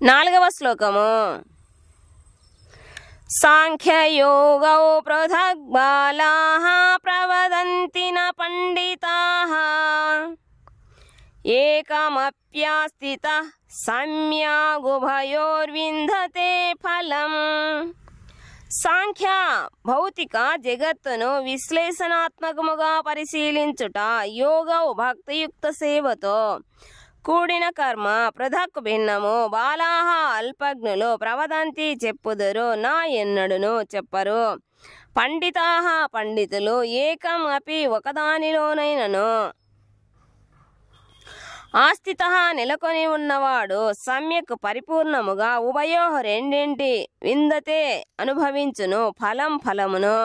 4వ శ్లోకము. సాంఖ్యయోగౌ పృథగ్ బాలాః ప్రవదంతి న పండితాః ఏకమప్యాస్థితః సమ్యాగుభయోర్విందతే ఫలం. సాంఖ్య భౌతిక జగత్తును విశ్లేషణాత్మకముగా పరిశీలించుట, యోగౌ భక్తియుక్త సేవతో కూడిన కర్మ, పృథక్ భిన్నము, బాలాహ అల్పజ్ఞులు, ప్రవదంతి చెప్పుదురు, నా ఎన్నడును చెప్పరు, పండితాహ పండితులు, ఏకం అపి ఒకదానిలోనైనను, ఆస్థితః నెలకొని ఉన్నవాడు, సమ్యక్ పరిపూర్ణముగా, ఉభయో రెండింటి, విందతే అనుభవించును, ఫలం ఫలమును.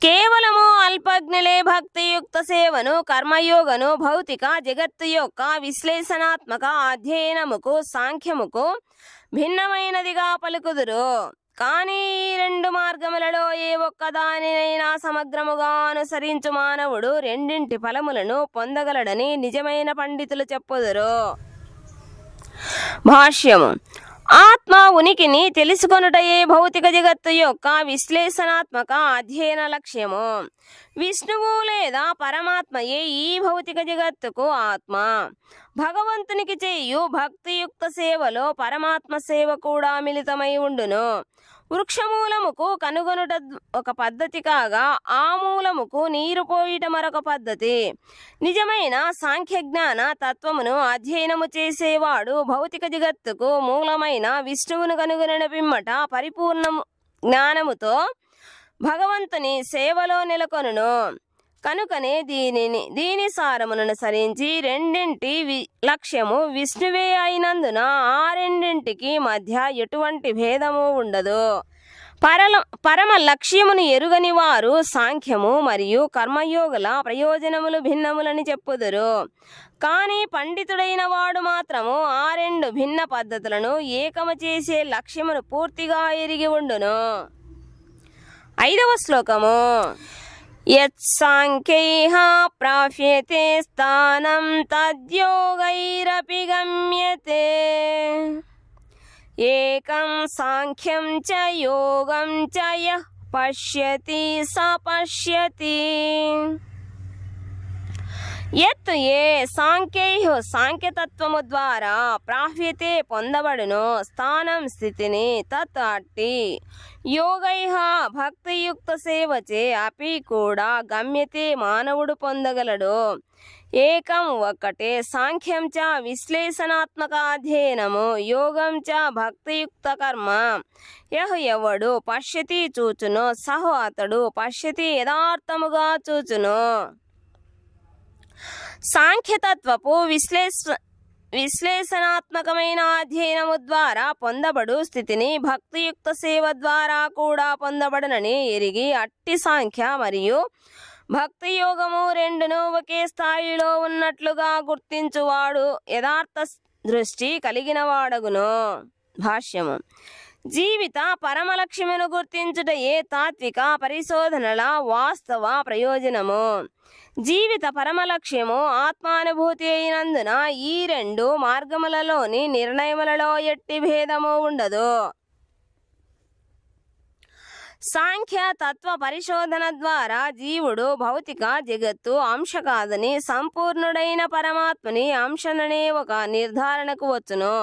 కేవలము అల్పజ్ఞులే భక్తియుక్త సేవను, కర్మయోగను భౌతిక జగత్తు యొక్క విశ్లేషణాత్మక అధ్యయనముకు, సాంఖ్యముకు భిన్నమైనదిగా పలుకుదురు. కానీ ఈ 2 మార్గములలో ఏ ఒక్కదానినైనా సమగ్రముగా అనుసరించు మానవుడు రెండింటి ఫలములను పొందగలడని నిజమైన పండితులు చెప్పుదురు. భాష్యము. ఆత్మ ఉనికిని తెలుసుకొనుటయే భౌతిక జగత్తు యొక్క విశ్లేషణాత్మక అధ్యయన లక్ష్యము. విష్ణువు లేదా పరమాత్మయే ఈ భౌతిక జగత్తుకు ఆత్మ. భగవంతునికి చేయు భక్తియుక్త సేవలో పరమాత్మ సేవ కూడా మిళితమై ఉండును. వృక్షమూలముకు కనుగొనుట ఒక పద్ధతి కాగా, ఆ మూలముకు నీరు పోయిట మరొక పద్ధతి. నిజమైన సాంఖ్యజ్ఞాన తత్వమును అధ్యయనము చేసేవాడు భౌతిక జగత్తుకు మూలమైన విష్ణువును కనుగొనిన పిమ్మట పరిపూర్ణ జ్ఞానముతో భగవంతుని సేవలో నెలకొనును. కనుకనే దీని సారమును సరించి రెండింటి లక్ష్యము విష్ణువే అయినందున ఆ రెండింటికి మధ్య ఎటువంటి భేదము ఉండదు. పరమ లక్ష్యమును ఎరుగని వారు సాంఖ్యము మరియు కర్మయోగుల ప్రయోజనములు భిన్నములని చెప్పుదురు. కానీ పండితుడైన వాడు మాత్రము ఆ 2 భిన్న పద్ధతులను ఏకము చేసే లక్ష్యమును పూర్తిగా ఎరిగి ఉండును. 5వ శ్లోకము. యత్సాంఖ్యైః ప్రాప్యతే స్థానం తద్యోగైరపి గమ్యతే ఏకం సాంఖ్యం చ యోగం చ యః పశ్యతి స పశ్యతి. యత్ ఏ సాంఖ్యైః సాంఖ్యతత్వము ద్వారా ప్రాప్యతే పొందబడును, స్థానం స్థితిని, తత్ అట్టి, యోగైః భక్తియుక్త సేవచే అపి కూడా గమ్యతే మానవుడు పొందగలడు, ఏకం ఒక్కటే, సాంఖ్యం చ విశ్లేషణాత్మక అధ్యయనము, యోగం చ భక్తియుక్త కర్మ, యహ్ ఎవడు పశ్యతి చూచును, సహ అతడు పశ్యతి యథార్థముగా చూచును. సాంఖ్యతత్వపు విశ్లేషణాత్మకమైన అధ్యయనము ద్వారా పొందబడు స్థితిని భక్తియుక్త సేవ ద్వారా కూడా పొందబడనని ఎరిగి అట్టి సాంఖ్య మరియు భక్తి యోగము రెండును ఒకే స్థాయిలో ఉన్నట్లుగా గుర్తించువాడు యథార్థ దృష్టి కలిగిన వాడగును. భాష్యము. జీవిత పరమలక్ష్యమును గుర్తించుటయే తాత్విక పరిశోధనల వాస్తవ ప్రయోజనము. జీవిత పరమలక్ష్యము ఆత్మానుభూతి అయినందున ఈ 2 మార్గములలోని నిర్ణయములలో ఎట్టి భేదము ఉండదు. సాంఖ్య తత్వ పరిశోధన ద్వారా జీవుడు భౌతిక జగత్తు అంశ కాదని సంపూర్ణుడైన పరమాత్మని అంశననే ఒక నిర్ధారణకు వచ్చును.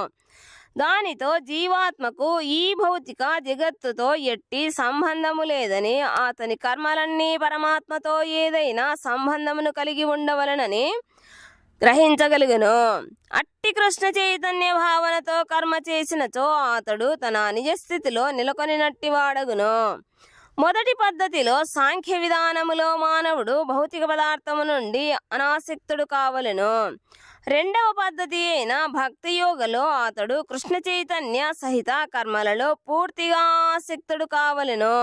దానితో జీవాత్మకు ఈ భౌతిక జగత్తుతో ఎట్టి సంబంధము లేదని, అతని కర్మలన్నీ పరమాత్మతో ఏదైనా సంబంధమును కలిగి ఉండవలనని గ్రహించగలుగును. అట్టి కృష్ణ చైతన్య భావనతో కర్మ చేసినచో అతడు తన నిజస్థితిలో నెలకొనినట్టి వాడగును. మొదటి పద్ధతిలో సాంఖ్య విధానములో మానవుడు భౌతిక పదార్థము నుండి అనాసక్తుడు కావలెను. రెండవ పద్ధతి అయిన భక్తి యోగలో అతడు కృష్ణ చైతన్య సహిత కర్మలలో పూర్తిగా ఆసక్తుడు కావలెను.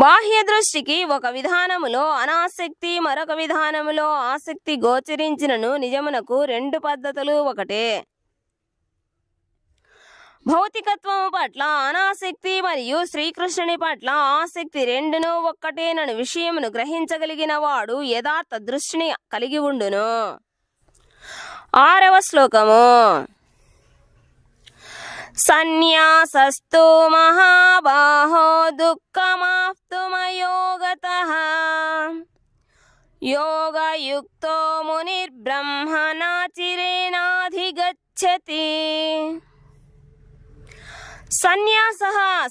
బాహ్య దృష్టికి ఒక విధానములో అనాసక్తి, మరొక విధానములో ఆసక్తి గోచరించినను నిజమునకు 2 పద్ధతులు ఒకటే. భౌతికత్వము పట్ల అనాసక్తి మరియు శ్రీకృష్ణుని పట్ల ఆసక్తి రెండును ఒక్కటేనని విషయమును గ్రహించగలిగిన వాడు యథార్థ దృష్టిని కలిగి ఉండును. 6వ శ్లోకము. సన్యాసస్తు మహాబాహో దుఃఖమాప్తుమయోగతః యోగయుక్తో మునిర్బ్రహ్మణ చిరేనాధిగచ్చతి.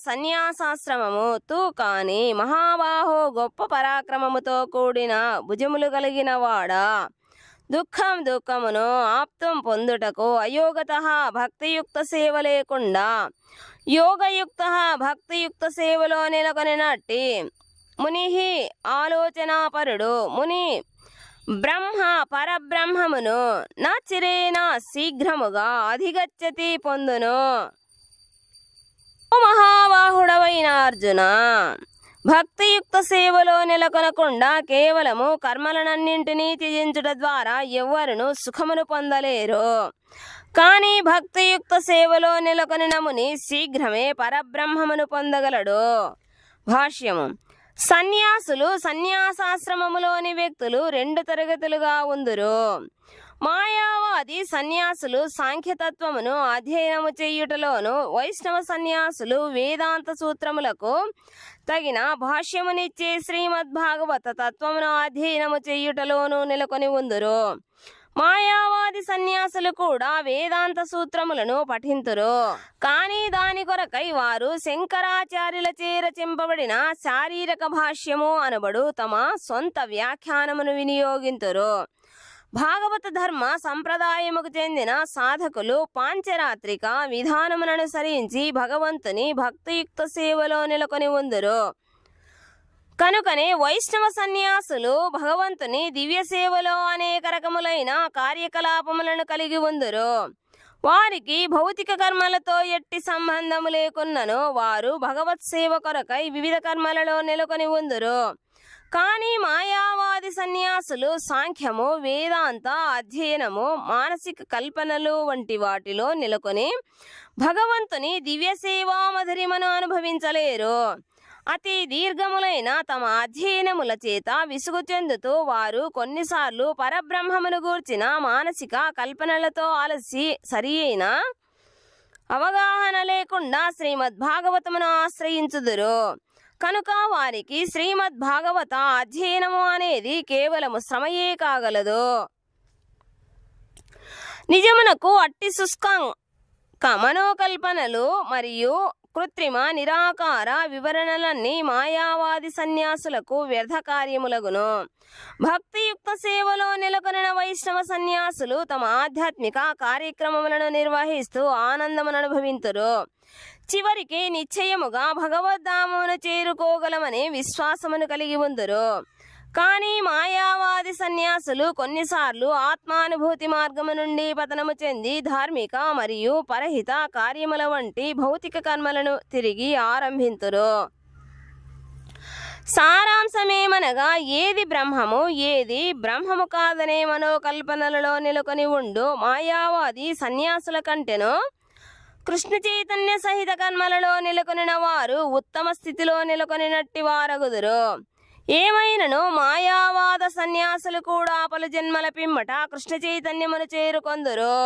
సన్యాసాశ్రమము తూ కాని మహాబాహో గొప్ప పరాక్రమముతో కూడిన భుజములు కలిగిన వాడా, దుఃఖమును ఆప్తం పొందుటకు అయోగత భక్తియుక్త సేవ లేకుండా యోగయుక్త భక్తియుక్త సేవలో నెలకొనినట్టి ముని ఆలోచనాపరుడు ముని బ్రహ్మ పరబ్రహ్మమును నా చిరేన శీఘ్రముగా అధిగచ్చతి పొందును. ఓ మహాబాహుడవైన అర్జున, భక్తియుక్త సేవలో నెలకొనకుండా కేవలము కర్మలనన్నింటినీ త్యజించుట ద్వారా ఎవ్వరును సుఖమును పొందలేరు. కానీ భక్తియుక్త సేవలో నెలకొనిన ముని శీఘ్రమే పరబ్రహ్మమును పొందగలడు. భాష్యము. సన్యాసులు సన్యాసాశ్రమములోని వ్యక్తులు రెండు తరగతులుగా ఉందురు. మాయావాది సన్యాసులు సాంఖ్యతత్వమును అధ్యయనము చేయుటలోను, వైష్ణవ సన్యాసులు వేదాంత సూత్రములకు తగిన భాష్యమునిచ్చే శ్రీమద్భాగవత తత్వమును అధ్యయనము చేయుటలోను నెలకొని ఉందురు. మాయావాది సన్యాసులు కూడా వేదాంత సూత్రములను పఠింతురు. కానీ దాని కొరకై వారు శంకరాచార్యులచే రచింపబడిన శారీరక భాష్యము అనబడు తమ సొంత వ్యాఖ్యానమును వినియోగింతురు. భాగవత ధర్మ సంప్రదాయముకు చెందిన సాధకులు పాంచరాత్రిక విధానముననుసరించి భగవంతుని భక్తియుక్త సేవలో నెలకొని ఉందురు. కనుకనే వైష్ణవ సన్యాసులు భగవంతుని దివ్య సేవలో అనేక రకములైన కార్యకలాపములను కలిగి ఉందురు. వారికి భౌతిక కర్మలతో ఎట్టి సంబంధము లేకున్నను వారు భగవత్ సేవ కొరకై వివిధ కర్మలలో నెలకొని ఉందురు. కానీ మాయావాది సన్యాసులు సాంఖ్యము, వేదాంత అధ్యయనము, మానసిక కల్పనలు వంటి వాటిలో నెలకొని భగవంతుని దివ్య సేవా మధురిమను అనుభవించలేరు. అతి దీర్ఘములైన తమ అధ్యయనముల చేత విసుగు చెందుతూ వారు కొన్నిసార్లు పరబ్రహ్మమును గూర్చిన మానసిక కల్పనలతో అలసి సరి అయిన అవగాహన లేకుండా శ్రీమద్భాగవతమును ఆశ్రయించుదురు. కనుక వారికి శ్రీమద్భాగవత అధ్యయనము అనేది కేవలము శ్రమయే కాగలదు. నిజమునకు అట్టి శుష్క మనోకల్పనలు మరియు కృత్రిమ నిరాకార వివరణలన్నీ మాయావాది సన్యాసులకు వ్యర్థ కార్యములగును. భక్తియుక్త సేవలో నెలకొనిన వైష్ణవ సన్యాసులు తమ ఆధ్యాత్మిక కార్యక్రమములను నిర్వహిస్తూ ఆనందమును అనుభవింతురు. చివరికి నిశ్చయముగా భగవద్ధామమును చేరుకోగలమనే విశ్వాసమును కలిగి ఉందురు. కానీ మాయావాది సన్యాసులు కొన్నిసార్లు ఆత్మానుభూతి మార్గము నుండి పతనము చెంది ధార్మిక మరియు పరహిత కార్యముల వంటి భౌతిక కర్మలను తిరిగి ఆరంభింతురు. సారాంశమేమనగా ఏది బ్రహ్మము ఏది బ్రహ్మము కాదనే మనోకల్పనలలో నెలకొని ఉండు మాయావాది సన్యాసుల కంటెను కృష్ణ చైతన్య సహిత కర్మలలో నెలకొనిన వారు ఉత్తమ స్థితిలో నెలకొనినట్టి వారగుదురు. ఏమైనను మాయావాద సన్యాసులు కూడా పలు జన్మల పిమ్మట కృష్ణ చైతన్యమును చేరుకొందురు.